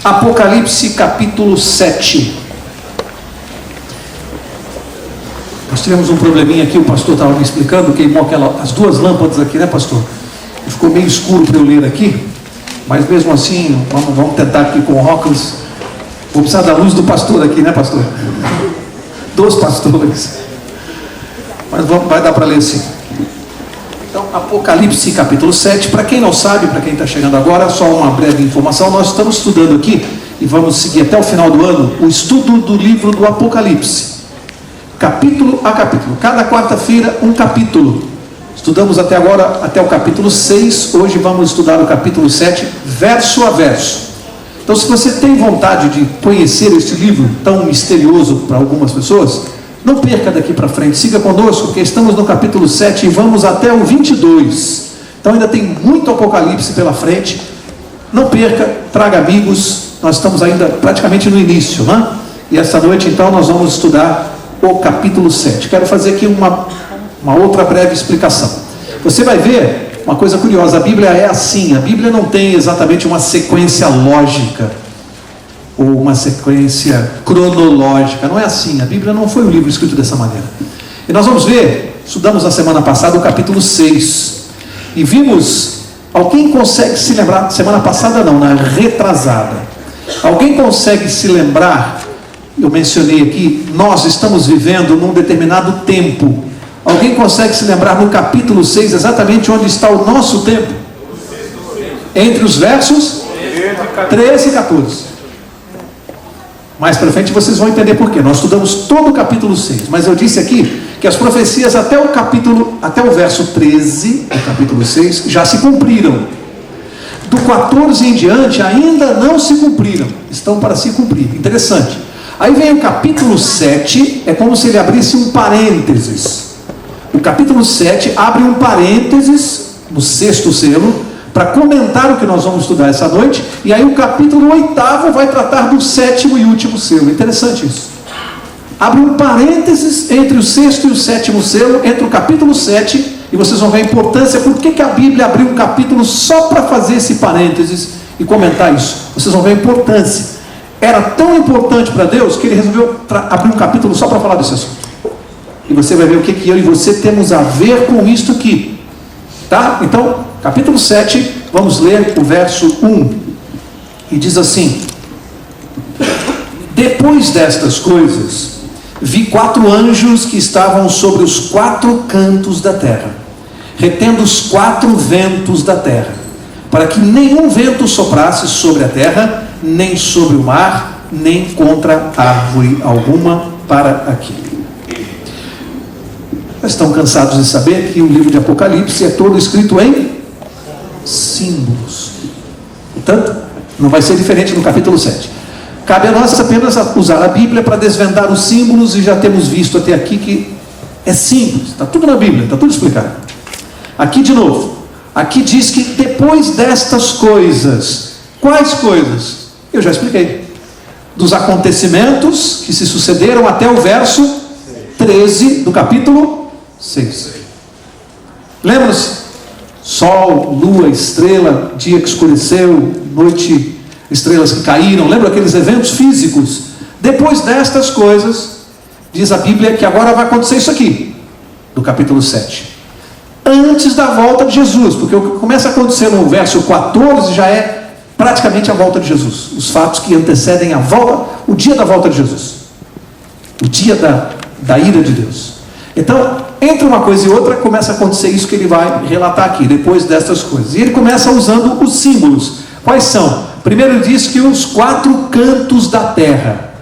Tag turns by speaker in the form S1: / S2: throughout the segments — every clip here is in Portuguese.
S1: Apocalipse capítulo 7. Nós tivemos um probleminha aqui, o pastor estava me explicando, queimou as duas lâmpadas aqui, né, pastor? E ficou meio escuro para eu ler aqui, mas mesmo assim, vamos tentar aqui com o óculos. Vou precisar da luz do pastor aqui, né, pastor? Dos pastores. Mas vai dar para ler sim. Então, Apocalipse capítulo 7, para quem não sabe, para quem está chegando agora, só uma breve informação, nós estamos estudando aqui, e vamos seguir até o final do ano, o estudo do livro do Apocalipse, capítulo a capítulo, cada quarta-feira um capítulo. Estudamos até agora, até o capítulo 6, hoje vamos estudar o capítulo 7, verso a verso. Então, se você tem vontade de conhecer este livro tão misterioso para algumas pessoas, não perca daqui para frente, siga conosco, porque estamos no capítulo 7 e vamos até o 22. Então ainda tem muito Apocalipse pela frente. Não perca, traga amigos, nós estamos ainda praticamente no início, né? E esta noite então nós vamos estudar o capítulo 7. Quero fazer aqui uma outra breve explicação. Você vai ver uma coisa curiosa, a Bíblia é assim, a Bíblia não tem exatamente uma sequência lógica, ou uma sequência cronológica, não é assim, a Bíblia não foi um livro escrito dessa maneira. E nós vamos ver, estudamos na semana passada o capítulo 6, e vimos, alguém consegue se lembrar, semana passada não, na retrasada, alguém consegue se lembrar, eu mencionei aqui, nós estamos vivendo num determinado tempo, alguém consegue se lembrar no capítulo 6, exatamente onde está o nosso tempo? Entre os versos 13 e 14. Mais para frente vocês vão entender por quê. Nós estudamos todo o capítulo 6, mas eu disse aqui que as profecias até o verso 13 do capítulo 6 já se cumpriram. Do 14 em diante ainda não se cumpriram, estão para se cumprir. Interessante. Aí vem o capítulo 7, é como se ele abrisse um parênteses. O capítulo 7 abre um parênteses no 6º selo, para comentar o que nós vamos estudar essa noite, e aí o capítulo 8º vai tratar do 7º e último selo. Interessante isso. Abre um parênteses entre o 6º e o 7º selo, entre o capítulo 7, e vocês vão ver a importância, por que a Bíblia abriu um capítulo só para fazer esse parênteses e comentar isso. Vocês vão ver a importância. Era tão importante para Deus que ele resolveu abrir um capítulo só para falar desse assunto. E você vai ver o que eu e você temos a ver com isto aqui. Tá? Então, capítulo 7, vamos ler o verso 1, e diz assim: depois destas coisas, vi 4 anjos que estavam sobre os 4 cantos da terra, retendo os 4 ventos da terra, para que nenhum vento soprasse sobre a terra, nem sobre o mar, nem contra árvore alguma para aqui. Estão cansados de saber que o livro de Apocalipse é todo escrito em símbolos. Portanto, não vai ser diferente no capítulo 7. Cabe a nós apenas usar a Bíblia para desvendar os símbolos, e já temos visto até aqui que é simples, está tudo na Bíblia, está tudo explicado. Aqui de novo, aqui diz que depois destas coisas, quais coisas? Eu já expliquei. Dos acontecimentos que se sucederam até o verso 13 do capítulo 6. Lembra-se? Sol, lua, estrela, dia que escureceu, noite, estrelas que caíram. Lembra aqueles eventos físicos? Depois destas coisas, diz a Bíblia que agora vai acontecer isso aqui, do capítulo 7. Antes da volta de Jesus, porque o que começa a acontecer no verso 14 já é praticamente a volta de Jesus. Os fatos que antecedem a volta, o dia da volta de Jesus. O dia da ira de Deus. Então, entre uma coisa e outra, começa a acontecer isso que ele vai relatar aqui, depois destas coisas. E ele começa usando os símbolos. Quais são? Primeiro ele diz que os 4 cantos da terra.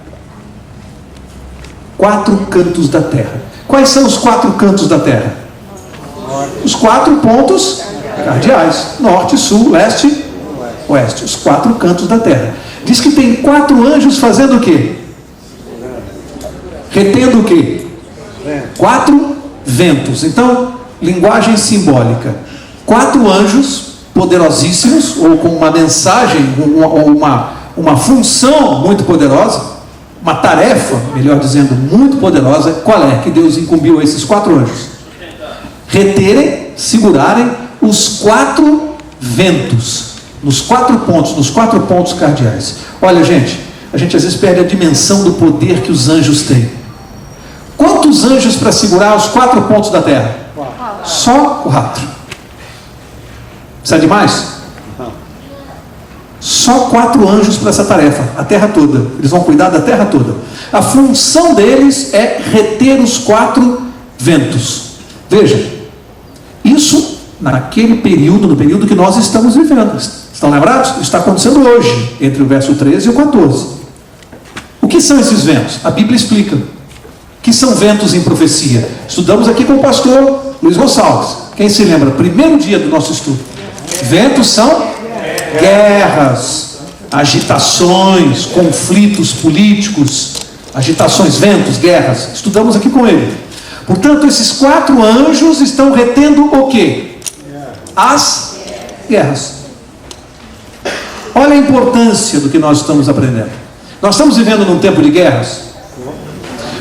S1: 4 cantos da terra. Quais são os 4 cantos da terra? Os 4 pontos cardeais. Norte, sul, leste, oeste. Os 4 cantos da terra. Diz que tem 4 anjos fazendo o quê? Retendo o quê? 4 ventos. Então, linguagem simbólica. 4 anjos poderosíssimos, ou com uma mensagem, ou uma função muito poderosa, uma tarefa, melhor dizendo, muito poderosa. Qual é que Deus incumbiu a esses 4 anjos? Reterem, segurarem os 4 ventos, nos 4 pontos cardeais. Olha, gente, a gente às vezes perde a dimensão do poder que os anjos têm. Quantos anjos para segurar os 4 pontos da terra? Só 4. Precisa de mais? Só 4 anjos para essa tarefa, a terra toda. Eles vão cuidar da terra toda. A função deles é reter os 4 ventos. Veja, isso naquele período, no período que nós estamos vivendo. Estão lembrados? Isso está acontecendo hoje, entre o verso 13 e o 14. O que são esses ventos? A Bíblia explica. O que são ventos em profecia? Estudamos aqui com o pastor Luiz Gonçalves. Quem se lembra? Primeiro dia do nosso estudo. Ventos são guerras, agitações, conflitos políticos, agitações, ventos, guerras. Estudamos aqui com ele. Portanto, esses 4 anjos estão retendo o quê? As guerras. Olha a importância do que nós estamos aprendendo. Nós estamos vivendo num tempo de guerras.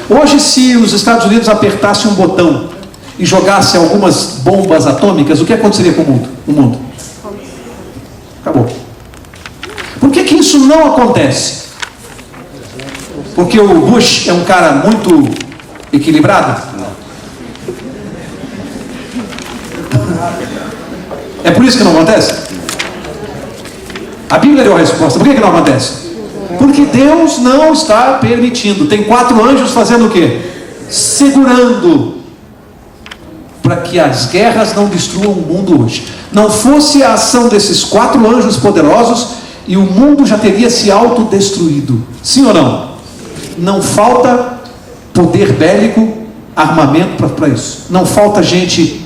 S1: Hoje, se os Estados Unidos apertassem um botão e jogassem algumas bombas atômicas, o que aconteceria com o mundo? Acabou. Por que isso não acontece? Porque o Bush é um cara muito equilibrado? É por isso que não acontece? A Bíblia deu a resposta. Por que não acontece? Porque Deus não está permitindo. Tem 4 anjos fazendo o quê? Segurando, para que as guerras não destruam o mundo hoje. Não fosse a ação desses 4 anjos poderosos, e o mundo já teria se autodestruído. Sim ou não? Não falta poder bélico, armamento para isso. Não falta gente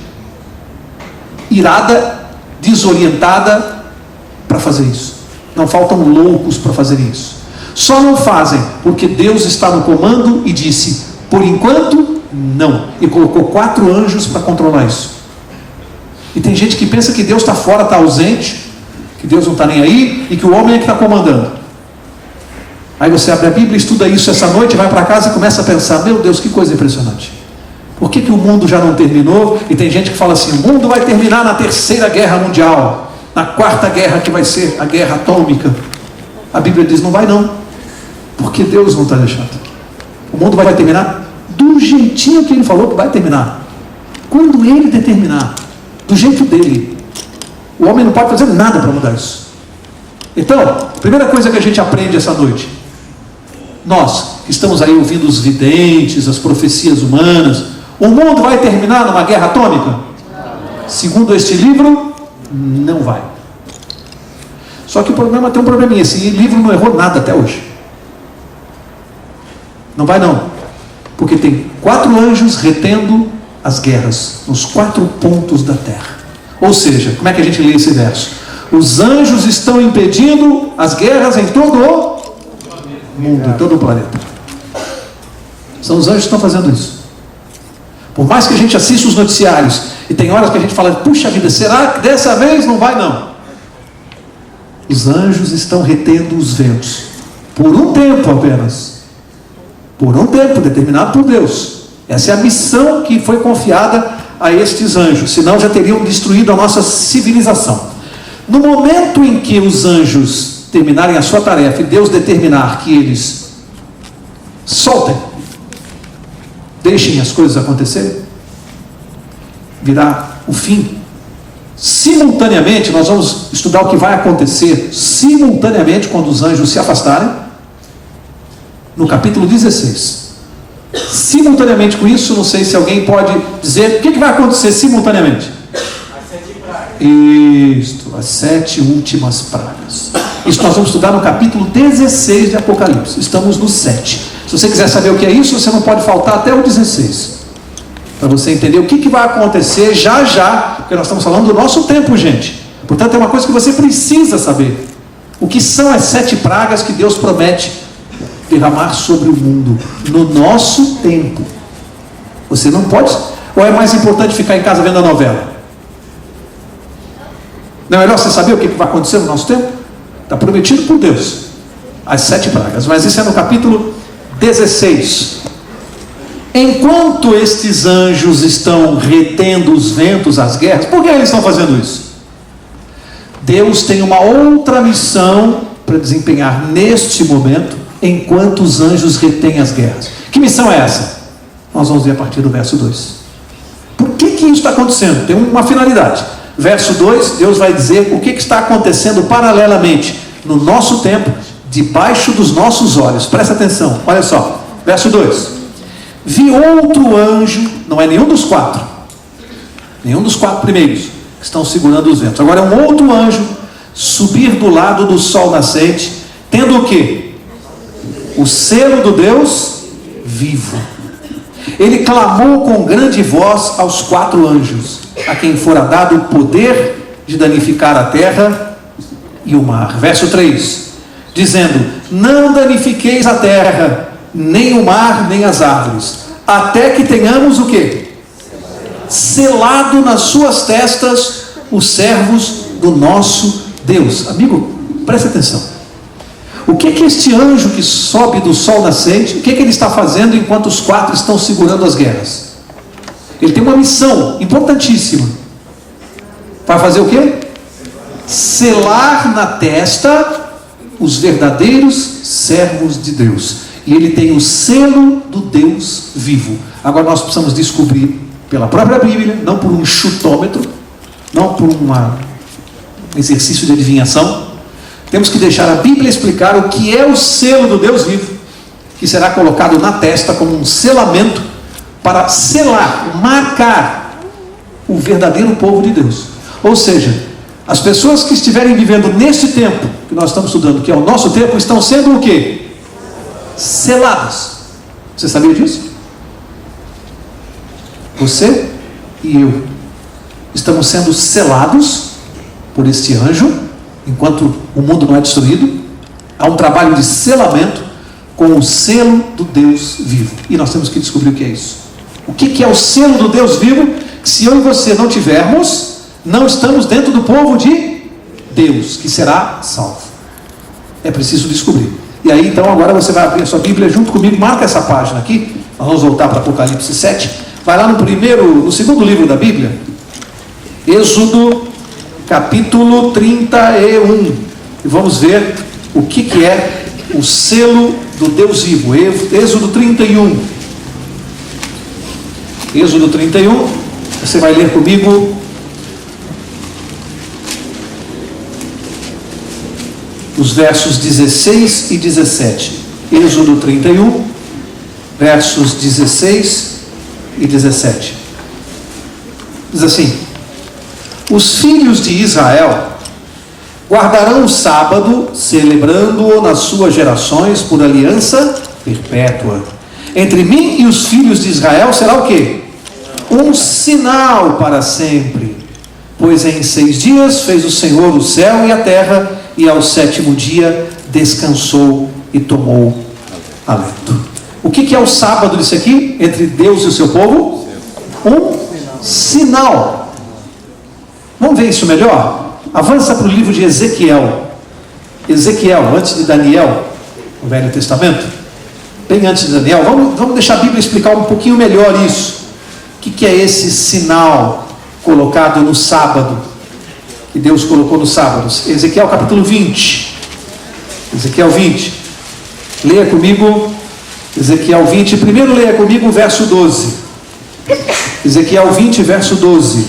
S1: irada, desorientada para fazer isso. Não faltam loucos para fazer isso. Só não fazem porque Deus está no comando e disse: por enquanto, não. E colocou 4 anjos para controlar isso. E tem gente que pensa que Deus está fora, está ausente, que Deus não está nem aí, e que o homem é que está comandando. Aí você abre a Bíblia, estuda isso essa noite, vai para casa e começa a pensar: meu Deus, que coisa impressionante. Por que o mundo já não terminou? E tem gente que fala assim: o mundo vai terminar na 3ª Guerra Mundial, na 4ª guerra, que vai ser a guerra atômica. A Bíblia diz: não vai não, porque Deus não está deixando. O mundo vai terminar do jeitinho que Ele falou que vai terminar, quando Ele determinar, do jeito dele. O homem não pode fazer nada para mudar isso. Então, a primeira coisa que a gente aprende essa noite, nós que estamos aí ouvindo os videntes, as profecias humanas, o mundo vai terminar numa guerra atômica? Segundo este livro, não vai. Só que o problema tem um probleminha: esse livro não errou nada até hoje. Não vai não, porque tem 4 anjos retendo as guerras nos 4 pontos da terra. Ou seja, como é que a gente lê esse verso? Os anjos estão impedindo as guerras em todo o mundo, em todo o planeta. São os anjos que estão fazendo isso. Por mais que a gente assista os noticiários, e tem horas que a gente fala: puxa vida, será que dessa vez não vai? Não. Os anjos estão retendo os ventos, por um tempo apenas. Por um tempo determinado por Deus. Essa é a missão que foi confiada a estes anjos, senão já teriam destruído a nossa civilização. No momento em que os anjos terminarem a sua tarefa e Deus determinar que eles soltem, deixem as coisas acontecerem, virá o fim. Simultaneamente, nós vamos estudar o que vai acontecer simultaneamente quando os anjos se afastarem, no capítulo 16. Simultaneamente com isso, não sei se alguém pode dizer o que vai acontecer simultaneamente.
S2: As 7 pragas.
S1: Isto, as 7 últimas pragas. Isso nós vamos estudar no capítulo 16 de Apocalipse. Estamos no 7. Se você quiser saber o que é isso, você não pode faltar até o 16, para você entender o que vai acontecer já, porque nós estamos falando do nosso tempo, gente. Portanto, é uma coisa que você precisa saber: o que são as 7 pragas que Deus promete derramar sobre o mundo no nosso tempo. Você não pode. Ou é mais importante ficar em casa vendo a novela? Não é melhor você saber o que vai acontecer no nosso tempo? Está prometido por Deus as 7 pragas, mas isso é no capítulo 16. Enquanto estes anjos estão retendo os ventos, as guerras, por que eles estão fazendo isso? Deus tem uma outra missão para desempenhar neste momento, enquanto os anjos retêm as guerras. Que missão é essa? Nós vamos ver a partir do verso 2. Por que isso está acontecendo? Tem uma finalidade. Verso 2, Deus vai dizer o que está acontecendo paralelamente no nosso tempo, debaixo dos nossos olhos. Presta atenção, olha só. Verso 2. Vi outro anjo, não é nenhum dos quatro primeiros que estão segurando os ventos. Agora é um outro anjo subir do lado do sol nascente, tendo o quê? O selo do Deus vivo. Ele clamou com grande voz aos 4 anjos, a quem fora dado o poder de danificar a terra e o mar. Verso 3, dizendo: não danifiqueis a terra, nem o mar, nem as árvores, até que tenhamos o quê? Selado nas suas testas os servos do nosso Deus. Amigo, preste atenção. O que este anjo que sobe do sol nascente, o que ele está fazendo enquanto os 4 estão segurando as guerras? Ele tem uma missão importantíssima. Vai fazer o quê? Selar na testa os verdadeiros servos de Deus. E ele tem o selo do Deus vivo. Agora nós precisamos descobrir pela própria Bíblia, não por um chutômetro, não por um exercício de adivinhação. Temos que deixar a Bíblia explicar o que é o selo do Deus vivo, que será colocado na testa como um selamento para selar, marcar o verdadeiro povo de Deus. Ou seja, as pessoas que estiverem vivendo neste tempo que nós estamos estudando, que é o nosso tempo, estão sendo o quê? Seladas. Você sabia disso? Você e eu estamos sendo selados por este anjo, enquanto o mundo não é destruído. Há um trabalho de selamento com o selo do Deus vivo. E nós temos que descobrir o que é isso. O que é o selo do Deus vivo? Que se eu e você não tivermos, não estamos dentro do povo de Deus, que será salvo. É preciso descobrir. E aí então agora você vai abrir a sua Bíblia junto comigo, marca essa página aqui. Nós vamos voltar para Apocalipse 7. Vai lá no segundo livro da Bíblia, Êxodo, capítulo 31. E vamos ver o que é o selo do Deus vivo. Êxodo 31. Êxodo 31. Você vai ler comigo os versos 16 e 17. Êxodo 31, versos 16 e 17. Diz assim: os filhos de Israel guardarão o sábado, celebrando-o nas suas gerações por aliança perpétua. Entre mim e os filhos de Israel será o quê? Um sinal para sempre. Pois em 6 dias fez o Senhor o céu e a terra, e ao 7º dia descansou e tomou alento. O que é o sábado disso aqui? Entre Deus e o seu povo? Um sinal. Vamos ver isso melhor? Avança para o livro de Ezequiel. Ezequiel, antes de Daniel, no Velho Testamento. Bem antes de Daniel. Vamos deixar a Bíblia explicar um pouquinho melhor isso. O que é esse sinal colocado no sábado, que Deus colocou no sábado? Ezequiel capítulo 20. Ezequiel 20. Leia comigo Ezequiel 20. Primeiro leia comigo o verso 12. Ezequiel 20, verso 12.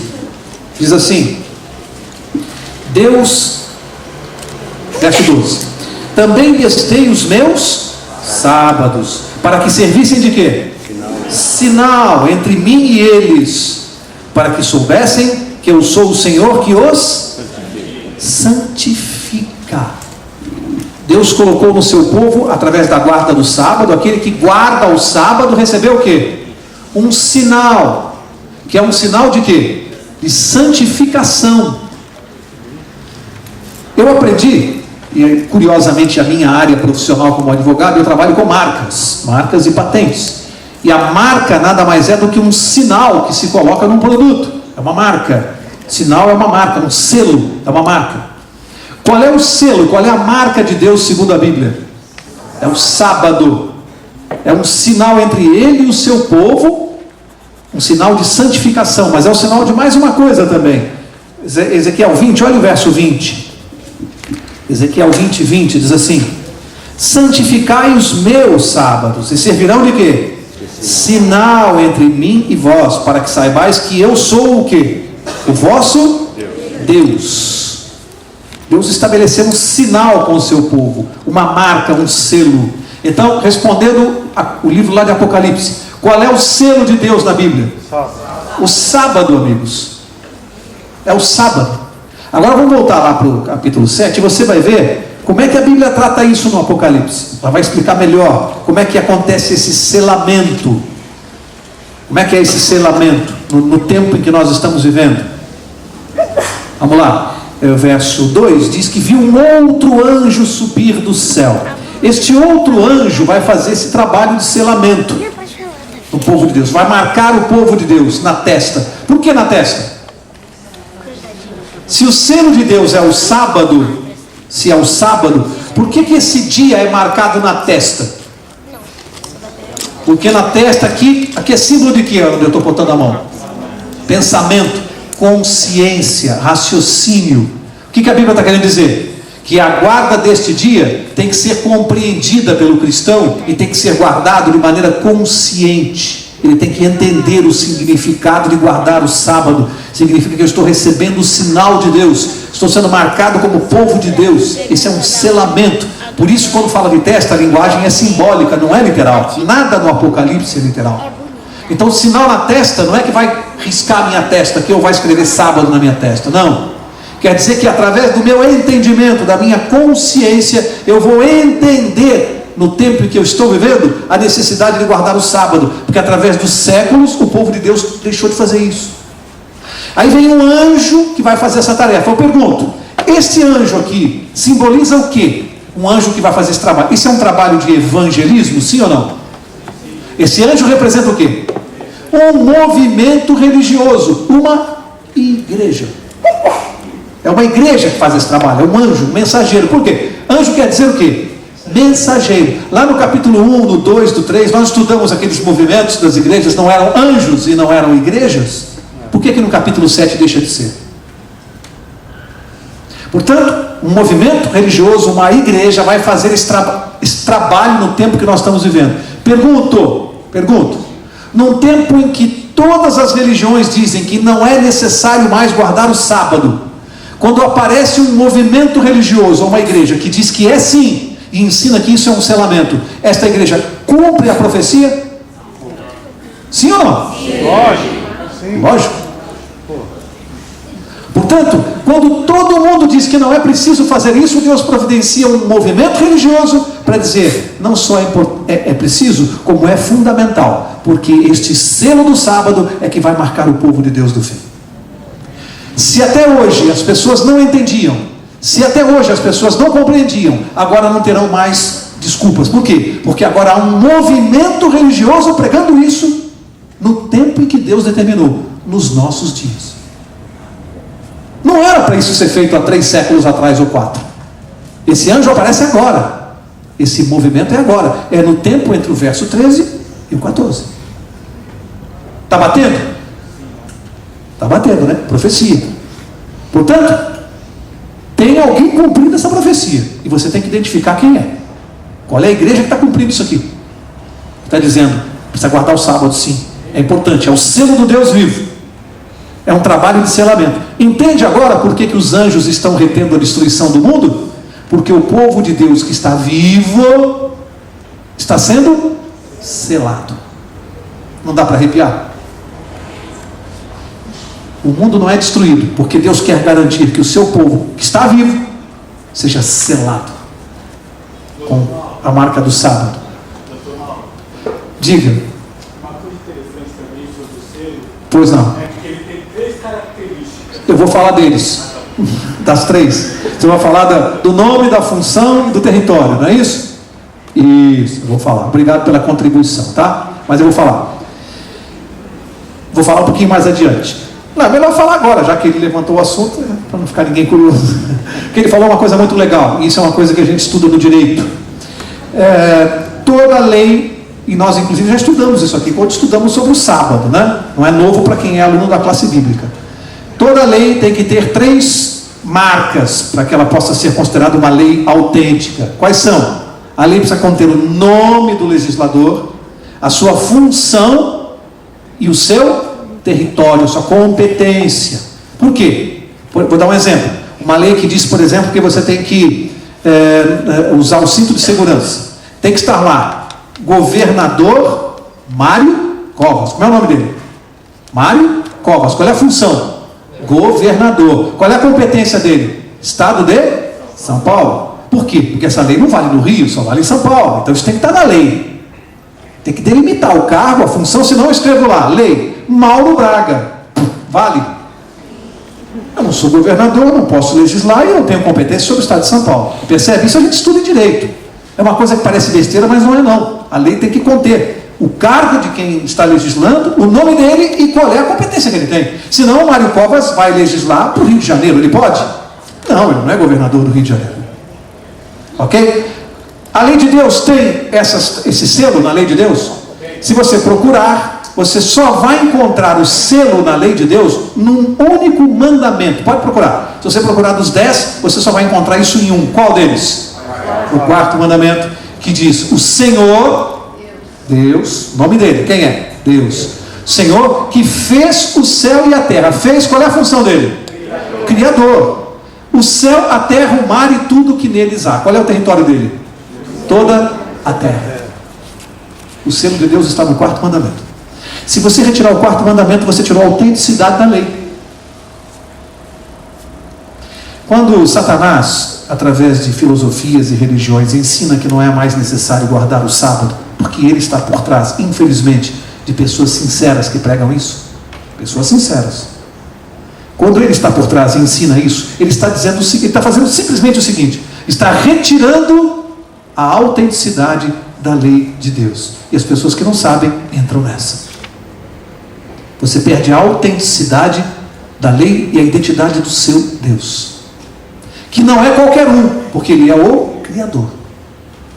S1: Diz assim: Deus, verso 12: também lhes dei os meus sábados, para que servissem de quê? Sinal entre mim e eles, para que soubessem que eu sou o Senhor que os santifica. Deus colocou no seu povo, através da guarda do sábado, aquele que guarda o sábado recebeu o quê? Um sinal, que é um sinal de quê? De santificação. Eu aprendi, e curiosamente a minha área profissional como advogado, eu trabalho com marcas e patentes. E a marca nada mais é do que um sinal que se coloca num produto. É uma marca. Sinal é uma marca, um selo é uma marca. Qual é o selo? Qual é a marca de Deus segundo a Bíblia? É o sábado. É um sinal entre ele e o seu povo, um sinal de santificação, mas é um sinal de mais uma coisa também. Ezequiel 20, olha o verso 20. Ezequiel 20:20 diz assim: santificai os meus sábados, e servirão de quê? Sinal entre mim e vós, para que saibais que eu sou o quê? O vosso Deus. Deus estabeleceu um sinal com o seu povo, uma marca, um selo. Então, respondendo o livro lá de Apocalipse, qual é o selo de Deus na Bíblia? O sábado, amigos. É o sábado. Agora vamos voltar lá para o capítulo 7, e você vai ver como é que a Bíblia trata isso no Apocalipse. Ela vai explicar melhor como é que acontece esse selamento. Como é que é esse selamento no tempo em que nós estamos vivendo? Vamos lá. O verso 2 diz que viu um outro anjo subir do céu. Este outro anjo vai fazer esse trabalho de selamento no povo de Deus. Vai marcar o povo de Deus na testa. Por que na testa? Se o selo de Deus é o sábado, se é o sábado, por que esse dia é marcado na testa? Porque na testa aqui é símbolo de quê? Onde eu estou botando a mão? Pensamento, consciência, raciocínio. O que a Bíblia está querendo dizer? Que a guarda deste dia tem que ser compreendida pelo cristão e tem que ser guardado de maneira consciente. Ele tem que entender o significado de guardar o sábado. Significa que eu estou recebendo o sinal de Deus, estou sendo marcado como povo de Deus. Esse é um selamento. Por isso, quando fala de testa, a linguagem é simbólica, não é literal. Nada no Apocalipse é literal. Então, o sinal na testa não é que vai riscar a minha testa, que eu vai escrever sábado na minha testa. Não. Quer dizer que através do meu entendimento, da minha consciência, eu vou entender, no tempo em que eu estou vivendo, a necessidade de guardar o sábado. Porque através dos séculos, o povo de Deus deixou de fazer isso. Aí vem um anjo que vai fazer essa tarefa. Eu pergunto, este anjo aqui simboliza o quê? Um anjo que vai fazer esse trabalho. Isso é um trabalho de evangelismo, sim ou não? Esse anjo representa o quê? Um movimento religioso, uma igreja. É uma igreja que faz esse trabalho, é um anjo, um mensageiro. Por quê? Anjo quer dizer o quê? Mensageiro. Lá no capítulo 1, no 2, do 3, nós estudamos aqueles movimentos das igrejas, não eram anjos e não eram igrejas. Por que no capítulo 7 deixa de ser? Portanto, um movimento religioso, uma igreja vai fazer esse trabalho no tempo que nós estamos vivendo. Pergunto, num tempo em que todas as religiões dizem que não é necessário mais guardar o sábado, quando aparece um movimento religioso, uma igreja que diz que é sim, e ensina que isso é um selamento, esta igreja cumpre a profecia? Sim ou não?
S3: Sim.
S1: Lógico. Portanto, quando todo mundo diz que não é preciso fazer isso, Deus providencia um movimento religioso para dizer, não só é preciso, como é fundamental, porque este selo do sábado é que vai marcar o povo de Deus do fim. Se até hoje as pessoas não entendiam, se até hoje as pessoas não compreendiam, agora não terão mais desculpas. Por quê? Porque agora há um movimento religioso pregando isso no tempo em que Deus determinou, nos nossos dias. Não era para isso ser feito há 3 séculos atrás ou 4. Esse anjo aparece agora. Esse movimento é agora. É no tempo entre o verso 13 e o 14. Está batendo? Está batendo, né? Profecia. Portanto, tem alguém cumprindo essa profecia. E você tem que identificar quem é. Qual é a igreja que está cumprindo isso aqui? Está dizendo, precisa guardar o sábado, sim. É importante, é o selo do Deus vivo. É um trabalho de selamento. Entende agora por que os anjos estão retendo a destruição do mundo? Porque o povo de Deus que está vivo está sendo selado. Não dá para arrepiar? O mundo não é destruído, porque Deus quer garantir que o seu povo que está vivo seja selado com a marca do sábado. Diga.
S3: Uma coisa interessante também sobre o selo.
S1: Pois não.
S3: É que ele tem 3 características.
S1: Eu vou falar deles. Das 3. Você vai falar do nome, da função e do território, não é isso? Isso, eu vou falar. Obrigado pela contribuição, tá? Mas eu vou falar. Vou falar um pouquinho mais adiante. Não, é melhor falar agora, já que ele levantou o assunto, para não ficar ninguém curioso. Porque ele falou uma coisa muito legal, e isso é uma coisa que a gente estuda no direito. Toda lei, e nós inclusive já estudamos isso aqui, quando estudamos sobre o sábado, né? Não é novo para quem é aluno da classe bíblica. Toda lei tem que ter 3 marcas para que ela possa ser considerada uma lei autêntica. Quais são? A lei precisa conter o nome do legislador, a sua função e o seu território, a sua competência. Por quê? Vou dar um exemplo. Uma lei que diz, por exemplo, que você tem que usar o cinto de segurança. Tem que estar lá, governador Mário Covas. Como é o nome dele? Mário Covas. Qual é a função? Governador. Qual é a competência dele? Estado de São Paulo. Por quê? Porque essa lei não vale no Rio, só vale em São Paulo. Então isso tem que estar na lei. Tem que delimitar o cargo, a função, senão eu escrevo lá, lei, Mauro Braga. Vale? Eu não sou governador, não posso legislar e eu não tenho competência sobre o Estado de São Paulo. Percebe? Isso a gente estuda em direito. É uma coisa que parece besteira, mas não é não. A lei tem que conter o cargo de quem está legislando, o nome dele e qual é a competência que ele tem. Senão o Mário Covas vai legislar para o Rio de Janeiro. Ele pode? Não, ele não é governador do Rio de Janeiro. Ok? A lei de Deus tem esse selo na lei de Deus? Se você procurar, você só vai encontrar o selo na lei de Deus num único mandamento. Pode procurar. Se você procurar dos 10, você só vai encontrar isso em um. Qual deles? O quarto mandamento, que diz: o Senhor, Deus, nome dele, quem é? Deus. Senhor que fez o céu e a terra. Fez, qual é a função dele? Criador. O céu, a terra, o mar e tudo que neles há. Qual é o território dele? Toda a terra. O selo de Deus está no quarto mandamento. Se você retirar o quarto mandamento, você tirou a autenticidade da lei. Quando Satanás, através de filosofias e religiões, ensina que não é mais necessário guardar o sábado, porque ele está por trás, infelizmente, de pessoas sinceras que pregam isso. Pessoas sinceras. Quando ele está por trás e ensina isso, ele está dizendo o seguinte, ele está fazendo simplesmente o seguinte: está retirando a autenticidade da lei de Deus. E as pessoas que não sabem entram nessa. Você perde a autenticidade da lei e a identidade do seu Deus, que não é qualquer um, porque ele é o Criador.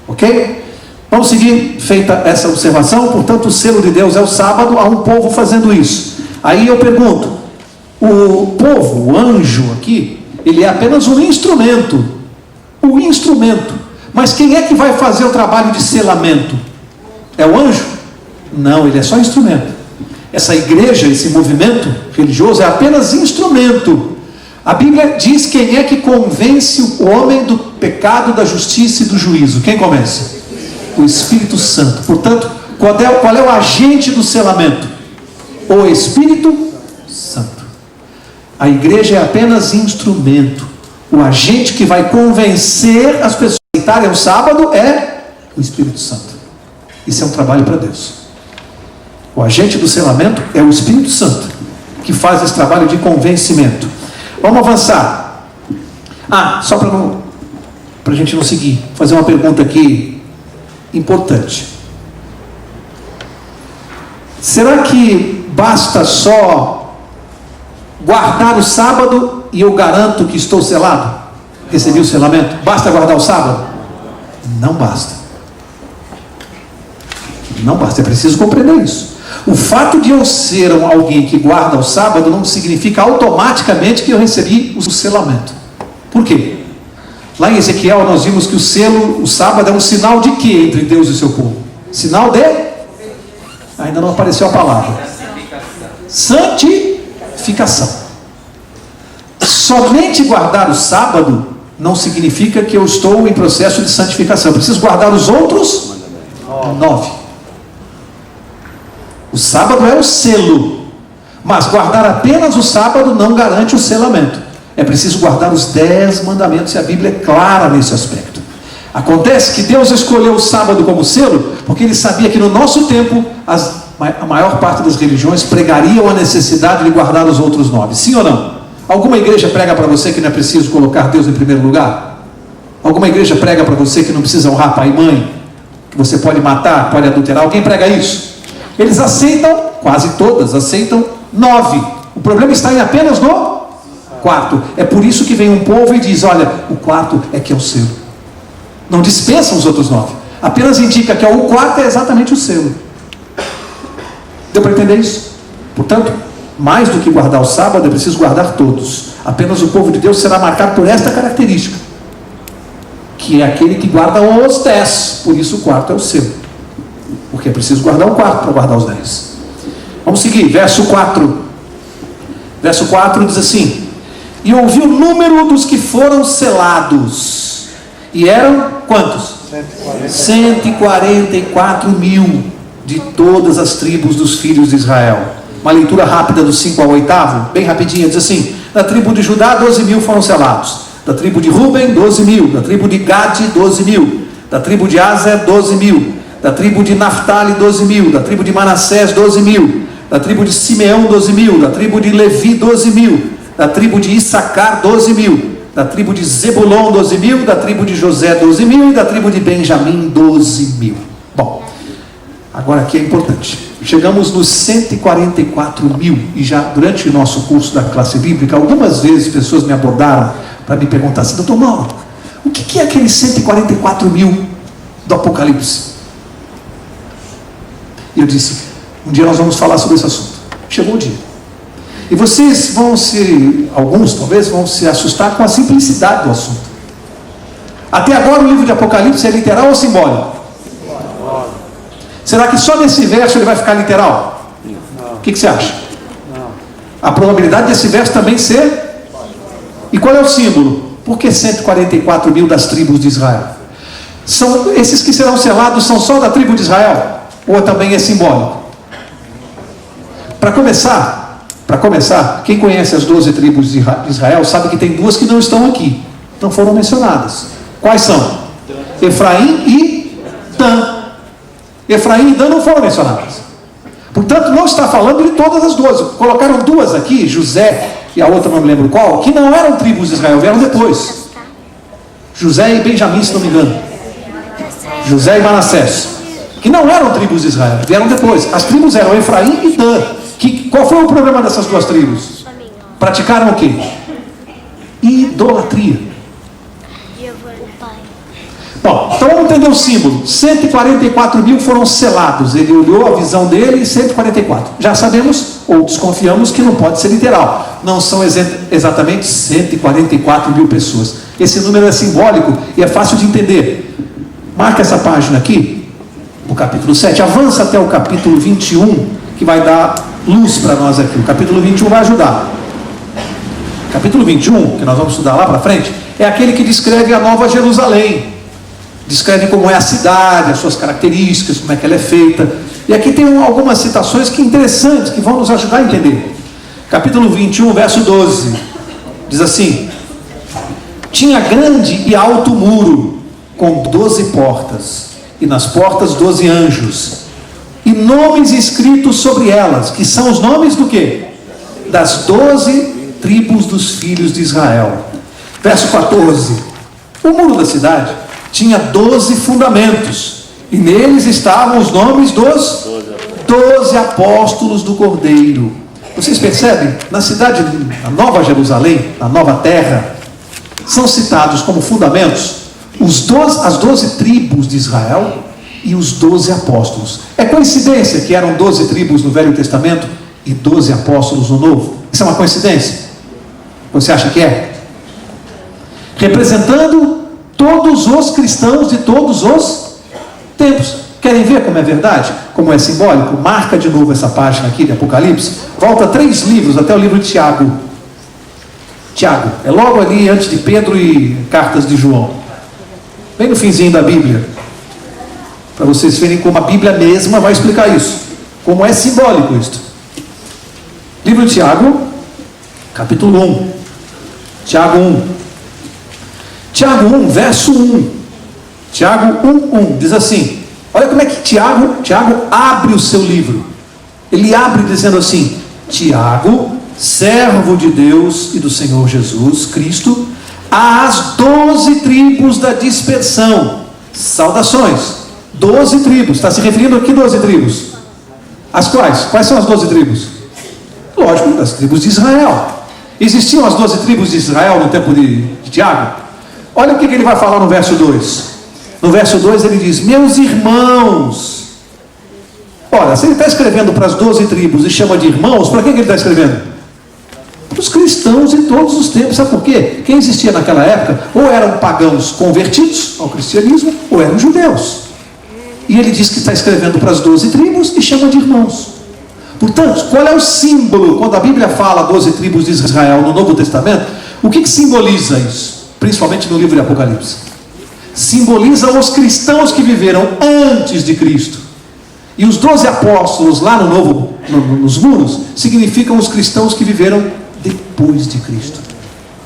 S1: Ok? Vamos seguir, feita essa observação. Portanto, o selo de Deus é o sábado. Há um povo fazendo isso. Aí eu pergunto: o povo, o anjo aqui, ele é apenas um instrumento. O instrumento. Mas quem é que vai fazer o trabalho de selamento? É o anjo? Não, ele é só instrumento. Essa igreja, esse movimento religioso é apenas instrumento. A Bíblia diz quem é que convence o homem do pecado, da justiça e do juízo. Quem convence? O Espírito Santo. Portanto, qual é o agente do selamento? O Espírito Santo. A igreja é apenas instrumento. O agente que vai convencer as pessoas a aceitarem o sábado é o Espírito Santo. Isso é um trabalho para Deus. O agente do selamento é o Espírito Santo, que faz esse trabalho de convencimento. Vamos avançar. Só para a gente não seguir, fazer uma pergunta aqui importante. Será que basta só guardar o sábado e eu garanto que estou selado? Recebi o selamento? Basta guardar o sábado? Não basta. Não basta, é preciso compreender isso. O fato de eu ser alguém que guarda o sábado não significa automaticamente que eu recebi o selamento. Por quê? Lá em Ezequiel nós vimos que o sábado é um sinal de quê entre Deus e o seu povo? Sinal de? Ainda não apareceu a palavra. Santificação. Somente guardar o sábado não significa que eu estou em processo de santificação. Eu preciso guardar os outros 9. O sábado é o selo, mas guardar apenas o sábado não garante o selamento. É preciso guardar os 10 mandamentos, e a Bíblia é clara nesse aspecto. Acontece que Deus escolheu o sábado como selo, porque Ele sabia que no nosso tempo, a maior parte das religiões pregariam a necessidade de guardar os outros 9. Sim ou não? Alguma igreja prega para você que não é preciso colocar Deus em primeiro lugar? Alguma igreja prega para você que não precisa honrar pai e mãe? Que você pode matar, pode adulterar? Alguém prega isso? Eles aceitam, quase todas aceitam 9. O problema está em apenas no quarto. É por isso que vem um povo e diz: olha, o quarto é que é o selo. Não dispensam os outros 9. Apenas indica que o quarto é exatamente o selo. Deu para entender isso? Portanto, Mais do que guardar o sábado, é preciso guardar todos. Apenas o povo de Deus será marcado por esta característica, que é aquele que guarda os 10. Por isso o quarto é o seu, porque é preciso guardar o quarto para guardar os 10. Vamos seguir, verso 4. Verso 4 diz assim: e ouvi o número dos que foram selados, e eram quantos? 144 mil de todas as tribos dos filhos de Israel. Uma leitura rápida do 5 ao 8, bem rapidinha, diz assim: da tribo de Judá 12 mil foram selados, da tribo de Ruben 12 mil, da tribo de Gade 12 mil, da tribo de Aser 12 mil, da tribo de Naftali 12 mil, da tribo de Manassés 12 mil, da tribo de Simeão 12 mil, da tribo de Levi 12 mil, da tribo de Issacar 12 mil, da tribo de Zebulon 12 mil, da tribo de José 12 mil e da tribo de Benjamim 12 mil. Bom, agora aqui é importante. Chegamos nos 144 mil, e já durante o nosso curso da classe bíblica, algumas vezes pessoas me abordaram para me perguntar assim: doutor Mauro, o que é aqueles 144 mil do Apocalipse? E eu disse: um dia nós vamos falar sobre esse assunto. Chegou o dia. E vocês alguns talvez vão se assustar com a simplicidade do assunto. Até agora o livro de Apocalipse é literal ou simbólico? Será que só nesse verso ele vai ficar literal? O que você acha? A probabilidade desse verso também ser? E qual é o símbolo? Por que 144 mil das tribos de Israel? Esses que serão selados são só da tribo de Israel? Ou também é simbólico? Para começar, quem conhece as 12 tribos de Israel sabe que tem duas que não estão aqui, não foram mencionadas. Quais são? Efraim e Dan. Efraim e Dan não foram mencionadas. Portanto, não está falando de todas as 12. Colocaram duas aqui, José e a outra não me lembro qual, que não eram tribos de Israel, vieram depois. José e Benjamim, se não me engano. José e Manassés, que não eram tribos de Israel, vieram depois. As tribos eram Efraim e Dan. Qual foi o problema dessas duas tribos? Praticaram o quê? Idolatria. Bom, então vamos entender o símbolo. 144 mil foram selados. Ele olhou a visão dele e 144. Já sabemos, ou desconfiamos, que não pode ser literal. Não são exatamente 144 mil pessoas. Esse número é simbólico e é fácil de entender. Marca essa página aqui, no capítulo 7. Avança até o capítulo 21, que vai dar luz para nós aqui. O capítulo 21 vai ajudar. Capítulo 21, que nós vamos estudar lá para frente, é aquele que descreve a Nova Jerusalém. Descreve como é a cidade, as suas características, como é que ela é feita. E aqui tem algumas citações que interessantes, que vão nos ajudar a entender. Capítulo 21, verso 12. Diz assim: tinha grande e alto muro, com 12 portas, e nas portas 12 anjos, e nomes escritos sobre elas, que são os nomes do quê? Das 12 tribos dos filhos de Israel. Verso 14. O muro da cidade tinha 12 fundamentos, e neles estavam os nomes dos 12 apóstolos do Cordeiro. Vocês percebem? Na cidade, na Nova Jerusalém, na Nova Terra, são citados como fundamentos as 12 tribos de Israel e os 12 apóstolos. É coincidência que eram 12 tribos no Velho Testamento e 12 apóstolos no Novo? Isso é uma coincidência? Você acha que é? Representando todos os cristãos de todos os tempos. Querem ver como é verdade? Como é simbólico? Marca de novo essa página aqui de Apocalipse. Volta 3 livros, até o livro de Tiago. Tiago, é logo ali antes de Pedro e cartas de João. Bem no finzinho da Bíblia. Para vocês verem como a Bíblia mesma vai explicar isso. Como é simbólico isto. Livro de Tiago, capítulo 1. Tiago 1. Tiago 1, verso 1. Tiago 1, diz assim. Olha como é que Tiago abre o seu livro. Ele abre dizendo assim: Tiago, servo de Deus e do Senhor Jesus Cristo, às 12 tribos da dispersão, saudações. 12 tribos, está se referindo aqui 12 tribos. As quais? Quais são as 12 tribos? Lógico, das tribos de Israel. Existiam as 12 tribos de Israel no tempo de Tiago? Olha o que ele vai falar no verso 2. No verso 2 ele diz: meus irmãos. Ora, se ele está escrevendo para as 12 tribos e chama de irmãos, para quem que ele está escrevendo? Para os cristãos em todos os tempos. Sabe por quê? Quem existia naquela época ou eram pagãos convertidos ao cristianismo, ou eram judeus. E ele diz que está escrevendo para as 12 tribos e chama de irmãos. Portanto, qual é o símbolo, quando a Bíblia fala 12 tribos de Israel no Novo Testamento, o que simboliza isso? Principalmente no livro de Apocalipse. Simboliza os cristãos que viveram antes de Cristo. E os 12 apóstolos lá nos muros, significam os cristãos que viveram depois de Cristo.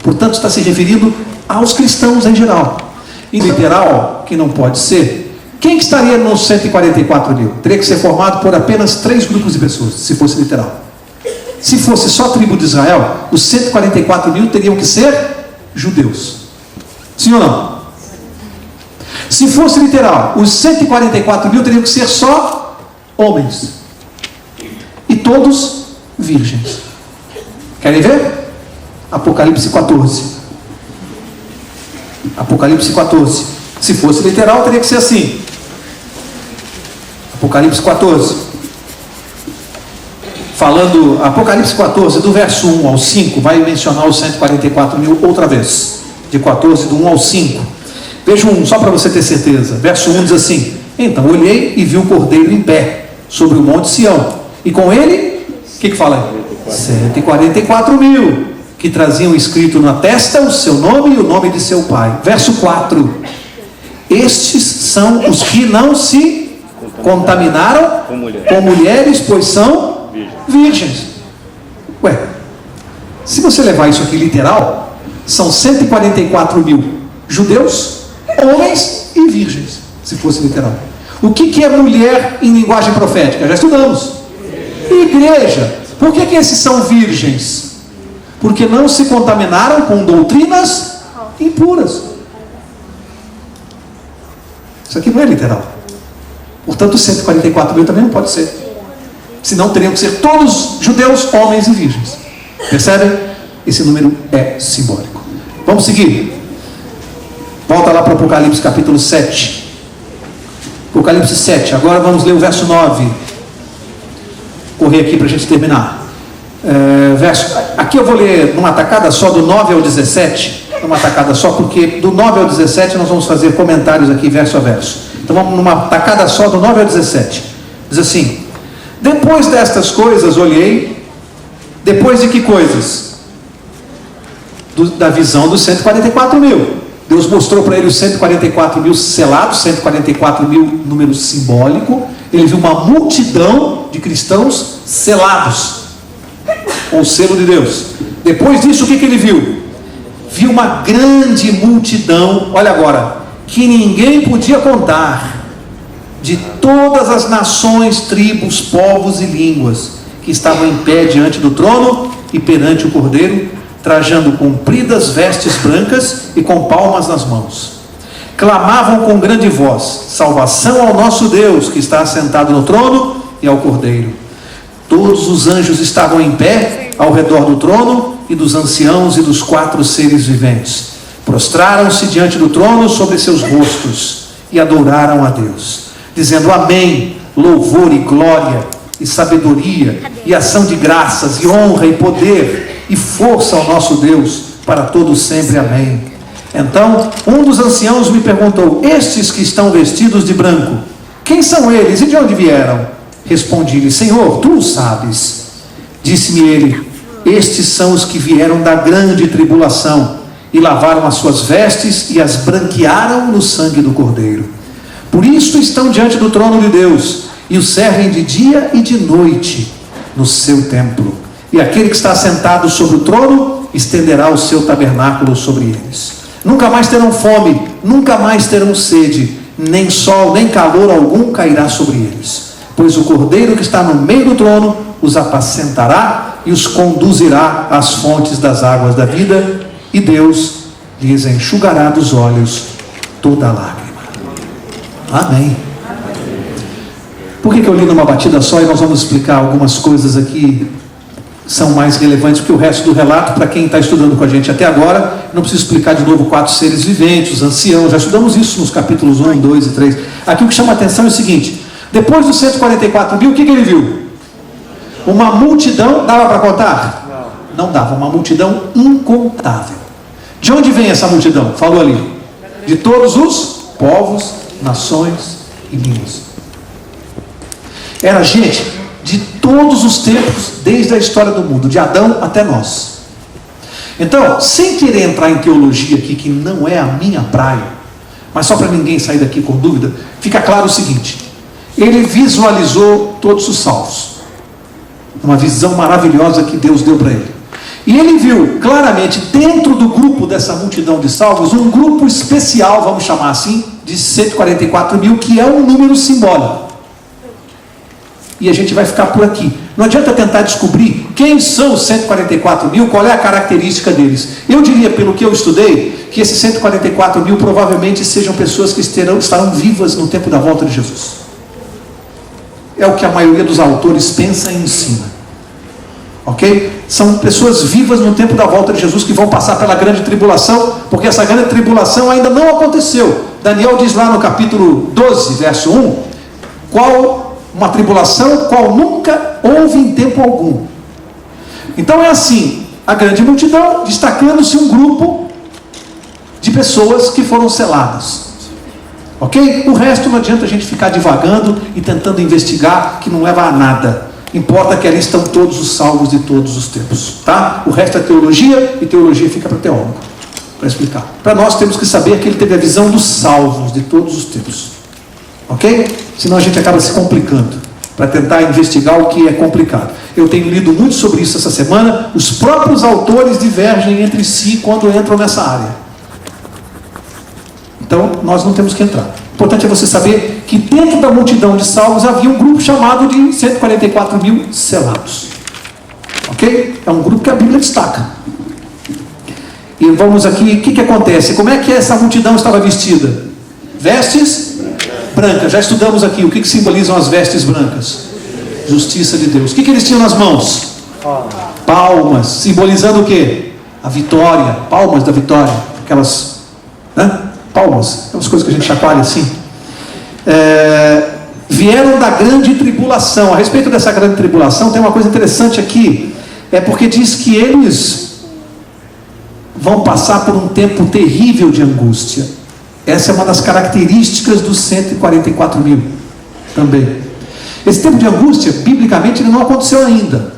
S1: Portanto, está se referindo aos cristãos em geral. E literal, que não pode ser. Quem que estaria nos 144 mil? Teria que ser formado por apenas 3 grupos de pessoas, se fosse literal. Se fosse só tribo de Israel, os 144 mil teriam que ser judeus. Sim ou não? Se fosse literal, os 144 mil teriam que ser só homens. E todos virgens. Querem ver? Apocalipse 14. Apocalipse 14. Se fosse literal, teria que ser assim. Apocalipse 14. Falando, Apocalipse 14, do verso 1 ao 5, vai mencionar os 144 mil outra vez. De 14, do 1 ao 5. Veja só para você ter certeza. Verso 1 diz assim: então olhei e vi o cordeiro em pé sobre o monte Sião, e com ele, o que fala aí? 144 mil, que traziam escrito na testa o seu nome e o nome de seu pai. Verso 4: estes são os que não se contaminaram com mulheres, pois são virgens. Ué, se você levar isso aqui literal, são 144 mil judeus, homens e virgens, se fosse literal. O que é mulher em linguagem profética? Já estudamos. Igreja. Por que esses são virgens? Porque não se contaminaram com doutrinas impuras. Isso aqui não é literal. Portanto, 144 mil também não pode ser. Senão teriam que ser todos judeus, homens e virgens. Percebem? Esse número é simbólico. Vamos seguir. Volta lá para o Apocalipse capítulo 7. Apocalipse 7. Agora vamos ler o verso 9. Correr aqui para a gente terminar. Aqui eu vou ler numa tacada só, do 9 ao 17. Numa tacada só, porque do 9 ao 17 nós vamos fazer comentários aqui verso a verso. Então vamos numa tacada só, do 9 ao 17. Diz assim: depois destas coisas olhei. Depois de que coisas? Da visão dos 144 mil. Deus mostrou para ele os 144 mil selados, 144 mil número simbólico. Ele viu uma multidão de cristãos selados com o selo de Deus. Depois disso, o que ele viu? Viu uma grande multidão, olha agora, que ninguém podia contar, de todas as nações, tribos, povos e línguas, que estavam em pé diante do trono e perante o Cordeiro, trajando compridas vestes brancas e com palmas nas mãos. Clamavam com grande voz: salvação ao nosso Deus, que está assentado no trono, e ao Cordeiro. Todos os anjos estavam em pé ao redor do trono e dos anciãos e dos 4 seres viventes. Prostraram-se diante do trono sobre seus rostos e adoraram a Deus, dizendo: amém, louvor e glória e sabedoria e ação de graças e honra e poder e força ao nosso Deus para todos sempre, amém. Então um dos anciãos me perguntou: estes que estão vestidos de branco, quem são eles e de onde vieram? Respondi-lhe: Senhor, tu o sabes. Disse-me ele: estes são os que vieram da grande tribulação e lavaram as suas vestes e as branquearam no sangue do Cordeiro. Por isso estão diante do trono de Deus e o servem de dia e de noite no seu templo. E aquele que está sentado sobre o trono estenderá o seu tabernáculo sobre eles. Nunca mais terão fome, nunca mais terão sede, nem sol, nem calor algum cairá sobre eles. Pois o Cordeiro que está no meio do trono os apacentará e os conduzirá às fontes das águas da vida, e Deus lhes enxugará dos olhos toda lágrima. Amém. Por que eu li numa batida só e nós vamos explicar algumas coisas aqui são mais relevantes, porque o resto do relato, para quem está estudando com a gente até agora, não preciso explicar de novo 4 seres viventes, os anciãos, já estudamos isso nos capítulos 1, 2 e 3. Aqui o que chama a atenção é o seguinte: Depois dos 144 mil, o que ele viu? Uma multidão, dava para contar? Não dava, uma multidão incontável. De onde vem essa multidão? Falou ali. De todos os povos, nações e línguas. Era gente de todos os tempos, desde a história do mundo, de Adão até nós. Então, sem querer entrar em teologia aqui, que não é a minha praia, mas só para ninguém sair daqui com dúvida, fica claro o seguinte: ele visualizou todos os salvos, uma visão maravilhosa que Deus deu para ele. E ele viu claramente, dentro do grupo dessa multidão de salvos, um grupo especial, vamos chamar assim, de 144 mil, que é um número simbólico. E a gente vai ficar por aqui. Não adianta tentar descobrir quem são os 144 mil, qual é a característica deles. Eu diria, pelo que eu estudei, que esses 144 mil provavelmente sejam pessoas que estarão vivas no tempo da volta de Jesus. É o que a maioria dos autores pensa e ensina. Ok? São pessoas vivas no tempo da volta de Jesus que vão passar pela grande tribulação, porque essa grande tribulação ainda não aconteceu. Daniel diz lá no capítulo 12, verso 1, uma tribulação qual nunca houve em tempo algum. Então é assim, a grande multidão, destacando-se um grupo de pessoas que foram seladas. Ok? O resto não adianta a gente ficar divagando e tentando investigar, que não leva a nada. Importa que ali estão todos os salvos de todos os tempos. Tá? O resto é teologia, e teologia fica para teólogo, para explicar. Para nós temos que saber que ele teve a visão dos salvos de todos os tempos. Ok? Senão a gente acaba se complicando para tentar investigar o que é complicado. Eu tenho lido muito sobre isso essa semana. Os próprios autores divergem entre si quando entram nessa área. Então nós não temos que entrar. O importante é você saber que dentro da multidão de salvos havia um grupo chamado de 144 mil selados. Ok? É um grupo que a Bíblia destaca. E vamos aqui, o que acontece? Como é que essa multidão estava vestida? Vestes brancas. Já estudamos aqui o que simbolizam as vestes brancas. Justiça de Deus. O que eles tinham nas mãos? Palmas. Simbolizando o quê? A vitória. Palmas da vitória. Aquelas, né? Palmas. Aquelas coisas que a gente chacoalha assim. Vieram da grande tribulação. A respeito dessa grande tribulação, tem uma coisa interessante aqui. É porque diz que eles vão passar por um tempo terrível de angústia. Essa é uma das características dos 144 mil também. Esse tempo de angústia, biblicamente, ele não aconteceu ainda.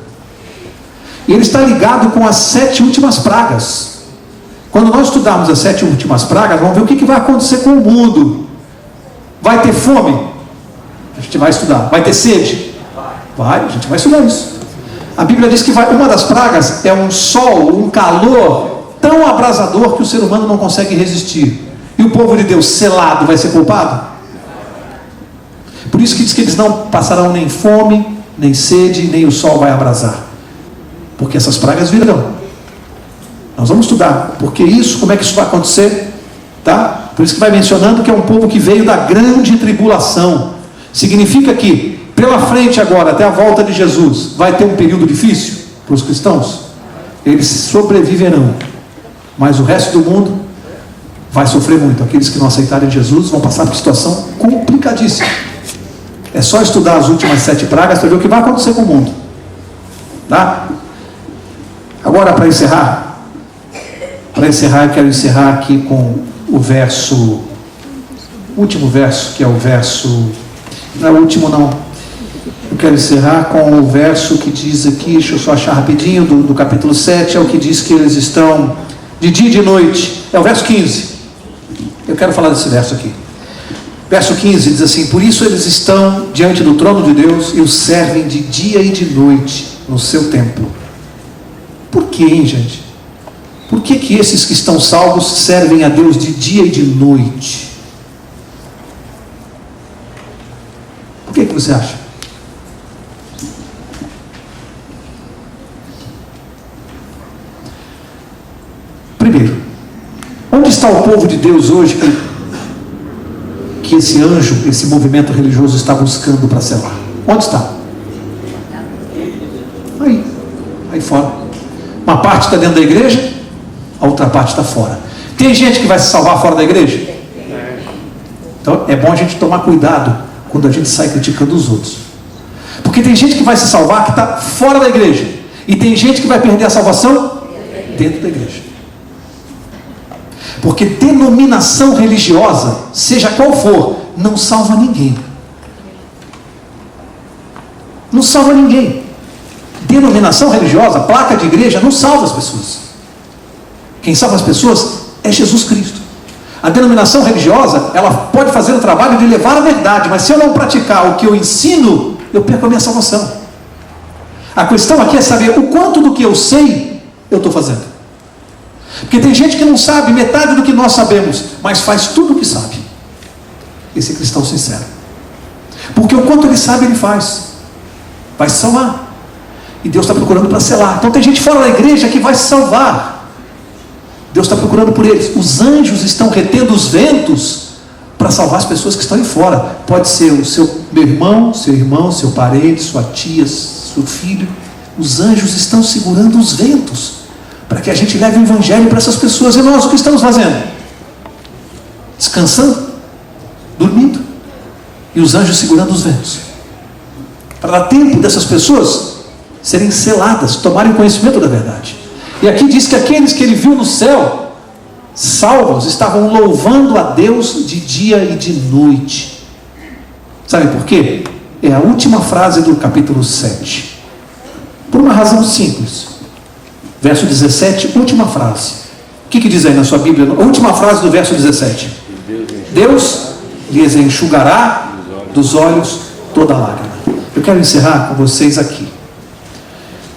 S1: E ele está ligado com as 7 últimas pragas. Quando nós estudarmos as 7 últimas pragas, vamos ver o que vai acontecer com o mundo. Vai ter fome? A gente vai estudar. Vai ter sede? Vai, a gente vai estudar isso. A Bíblia diz que uma das pragas é um sol, um calor tão abrasador que o ser humano não consegue resistir. E o povo de Deus selado vai ser poupado? Por isso que diz que eles não passarão nem fome, nem sede, nem o sol vai abrasar. Porque essas pragas virão. Nós vamos estudar porque isso, como é que isso vai acontecer, tá? Por isso que vai mencionando que é um povo que veio da grande tribulação. Significa que pela frente agora, até a volta de Jesus, vai ter um período difícil para os cristãos. Eles sobreviverão, mas o resto do mundo vai sofrer muito. Aqueles que não aceitarem Jesus vão passar por situação complicadíssima. É só estudar as últimas 7 pragas para ver o que vai acontecer com o mundo, tá? Agora, para encerrar, eu quero encerrar aqui com o último verso, que é o verso, não é o último não, eu quero encerrar com o verso que diz aqui, deixa eu só achar rapidinho, do capítulo 7, é o que diz que eles estão de dia e de noite, é o verso 15, eu quero falar desse verso aqui. Verso 15 diz assim: por isso eles estão diante do trono de Deus e o servem de dia e de noite no seu templo. Por que, hein, gente? Por que esses que estão salvos servem a Deus de dia e de noite? Por que você acha? Primeiro, onde está o povo de Deus hoje que esse anjo, esse movimento religioso está buscando para selar? Onde está? Aí fora. Uma parte está dentro da igreja, a outra parte está fora. Tem gente que vai se salvar fora da igreja? Então é bom a gente tomar cuidado quando a gente sai criticando os outros. Porque tem gente que vai se salvar que está fora da igreja, e tem gente que vai perder a salvação dentro da igreja. Porque denominação religiosa, seja qual for, não salva ninguém. Não salva ninguém. Denominação religiosa, placa de igreja, não salva as pessoas. Quem salva as pessoas é Jesus Cristo. A denominação religiosa, ela pode fazer o trabalho de levar a verdade, mas se eu não praticar o que eu ensino, eu perco a minha salvação. A questão aqui é saber o quanto do que eu sei, eu estou fazendo. Porque tem gente que não sabe metade do que nós sabemos, mas faz tudo o que sabe. Esse é cristão sincero. Porque o quanto ele sabe, ele faz. Vai se salvar. E Deus está procurando para selar. Então tem gente fora da igreja que vai se salvar. Deus está procurando por eles. Os anjos estão retendo os ventos para salvar as pessoas que estão aí fora. Pode ser o meu irmão, seu parente, sua tia, seu filho. Os anjos estão segurando os ventos para que a gente leve o evangelho para essas pessoas. E nós o que estamos fazendo? Descansando, dormindo, e os anjos segurando os ventos, para dar tempo dessas pessoas serem seladas, tomarem conhecimento da verdade. E aqui diz que aqueles que ele viu no céu, salvos, estavam louvando a Deus de dia e de noite. Sabe por quê? É a última frase do capítulo 7. Por uma razão simples. Verso 17, última frase. O que diz aí na sua Bíblia? A última frase do verso 17. Deus lhes enxugará dos olhos toda lágrima. Eu quero encerrar com vocês aqui.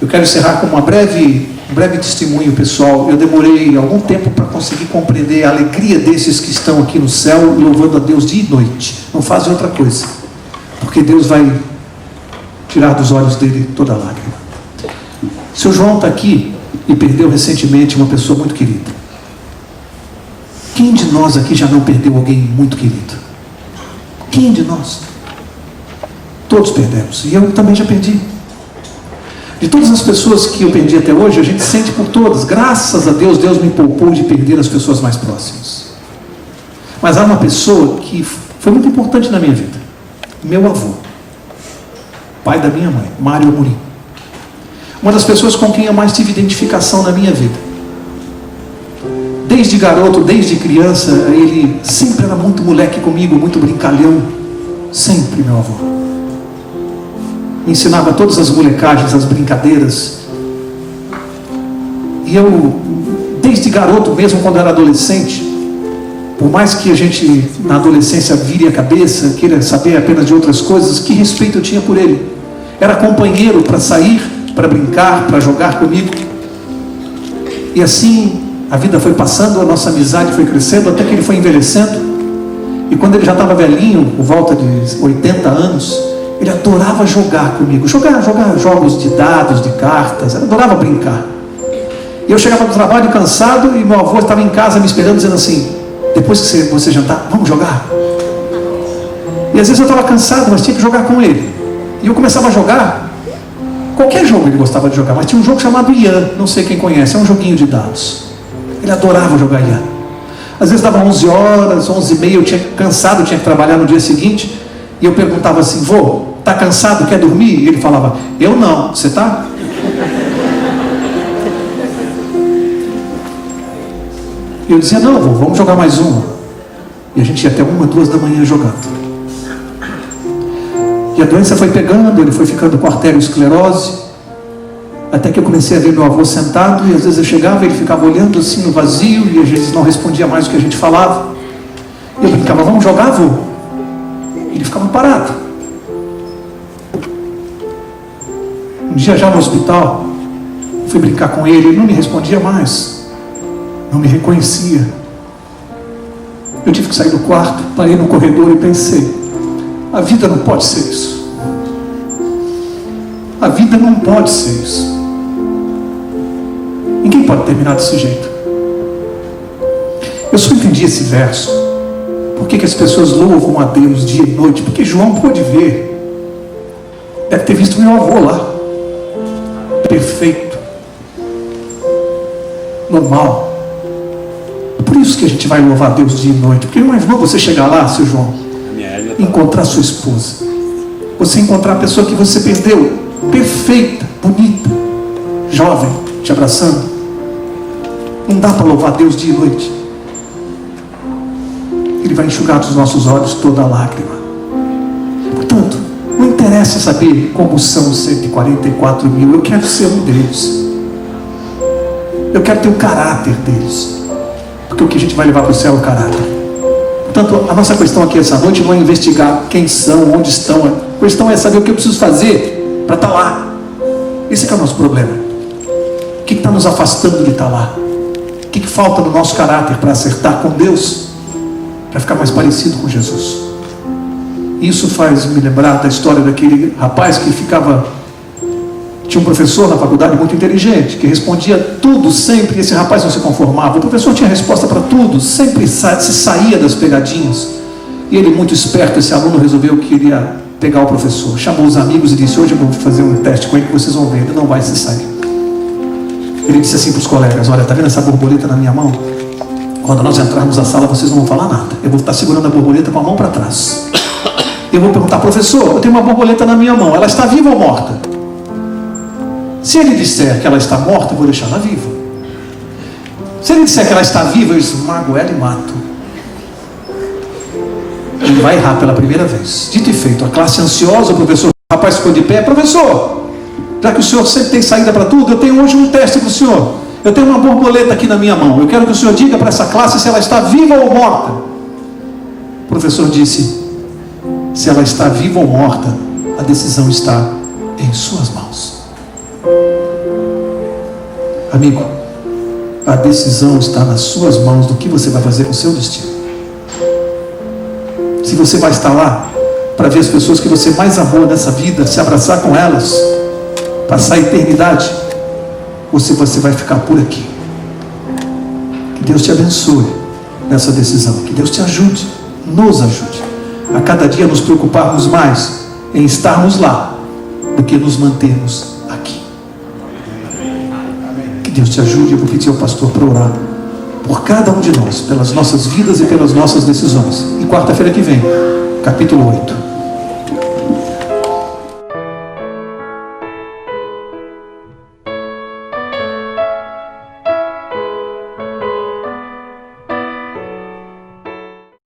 S1: Eu quero encerrar com um breve testemunho pessoal. Eu demorei algum tempo para conseguir compreender a alegria desses que estão aqui no céu, louvando a Deus dia e noite. Não fazem outra coisa, porque Deus vai tirar dos olhos dele toda lágrima. Seu João está aqui e perdeu recentemente uma pessoa muito querida. Quem de nós aqui já não perdeu alguém muito querido? Quem de nós? Todos perdemos, e eu também já perdi. De todas as pessoas que eu perdi até hoje, a gente sente por todas. Graças a Deus, Deus me poupou de perder as pessoas mais próximas. Mas há uma pessoa que foi muito importante na minha vida. Meu avô, pai da minha mãe, Mário Amorim. Uma das pessoas com quem eu mais tive identificação na minha vida. Desde garoto, desde criança, ele sempre era muito moleque comigo, muito brincalhão. Sempre, meu avô. Me ensinava todas as molecagens, as brincadeiras. E eu, desde garoto, mesmo quando era adolescente, por mais que a gente na adolescência vire a cabeça, queira saber apenas de outras coisas, que respeito eu tinha por ele. Era companheiro para sair, para brincar, para jogar comigo. E assim a vida foi passando, a nossa amizade foi crescendo, até que ele foi envelhecendo. E quando ele já estava velhinho, por volta de 80 anos, ele adorava jogar comigo, jogar jogos de dados, de cartas, ele adorava brincar. E eu chegava do trabalho cansado e meu avô estava em casa me esperando, dizendo assim: depois que você jantar, vamos jogar? E às vezes eu estava cansado, mas tinha que jogar com ele. E eu começava a jogar. Qualquer jogo ele gostava de jogar, mas tinha um jogo chamado Ian, não sei quem conhece, é um joguinho de dados. Ele adorava jogar Ian. Às vezes dava 11 horas, 11h30, eu tinha cansado, tinha que trabalhar no dia seguinte. E eu perguntava assim: vô, tá cansado, quer dormir? E ele falava: eu não, você tá? E eu dizia: não, vô, vamos jogar mais uma. E a gente ia até 1, 2 da manhã jogando. E a doença foi pegando, ele foi ficando com arteriosclerose, até que eu comecei a ver meu avô sentado, e às vezes eu chegava e ele ficava olhando assim no vazio, e às vezes não respondia mais o que a gente falava. E eu brincava: vamos jogar, vô? Ele ficava parado. Um dia já no hospital, fui brincar com ele, ele não me respondia mais, não me reconhecia. Eu tive que sair do quarto, parei no corredor e pensei: a vida não pode ser isso. A vida não pode ser isso. Ninguém pode terminar desse jeito. Eu só entendi esse verso. Por que as pessoas louvam a Deus dia e noite? Porque João pôde ver. Deve ter visto meu avô lá. Perfeito. Normal. Por isso que a gente vai louvar a Deus dia e noite. Porque não imaginou você chegar lá, seu João?
S4: Minha égua
S1: encontrar sua esposa. Você encontrar a pessoa que você perdeu, perfeita, bonita, jovem, te abraçando. Não dá para louvar Deus dia e noite. Ele vai enxugar dos nossos olhos toda a lágrima. Portanto, não interessa saber como são os 144 mil. Eu quero ser um deles. Eu quero ter o caráter deles. Porque o que a gente vai levar para o céu é o caráter. Portanto, a nossa questão aqui essa noite não é investigar quem são, onde estão. A questão é saber o que eu preciso fazer para estar lá. Esse é o nosso problema. O que está nos afastando de estar lá? O que falta no nosso caráter para acertar com Deus? Para ficar mais parecido com Jesus. Isso faz me lembrar da história daquele rapaz que tinha um professor na faculdade muito inteligente, que respondia tudo sempre, e esse rapaz não se conformava. O professor tinha resposta para tudo, sempre se saía das pegadinhas. E ele, muito esperto, esse aluno resolveu que iria pegar o professor. Chamou os amigos e disse: hoje eu vou fazer um teste com ele que vocês vão ver, ele não vai se sair. Ele disse assim para os colegas: olha, está vendo essa borboleta na minha mão? Quando nós entrarmos na sala, vocês não vão falar nada. Eu vou estar segurando a borboleta com a mão para trás. Eu vou perguntar: professor, eu tenho uma borboleta na minha mão, ela está viva ou morta? Se ele disser que ela está morta, eu vou deixar ela viva. Se ele disser que ela está viva, eu esmago ela e mato. Ele vai errar pela primeira vez. Dito e feito, a classe ansiosa, o professor, o rapaz ficou de pé: professor, já que o senhor sempre tem saída para tudo, eu tenho hoje um teste para o senhor. Eu tenho uma borboleta aqui na minha mão. Eu quero que o senhor diga para essa classe se ela está viva ou morta. O professor disse: se ela está viva ou morta, a decisão está em suas mãos. Amigo, a decisão está nas suas mãos do que você vai fazer com o seu destino. Se você vai estar lá para ver as pessoas que você mais amou nessa vida, se abraçar com elas, passar a eternidade, ou se você vai ficar por aqui. Que Deus te abençoe nessa decisão. Que Deus te ajude, nos ajude a cada dia nos preocuparmos mais em estarmos lá do que nos mantermos aqui. Que Deus te ajude. Eu vou pedir ao pastor para orar por cada um de nós, pelas nossas vidas e pelas nossas decisões. E quarta-feira que vem, capítulo 8.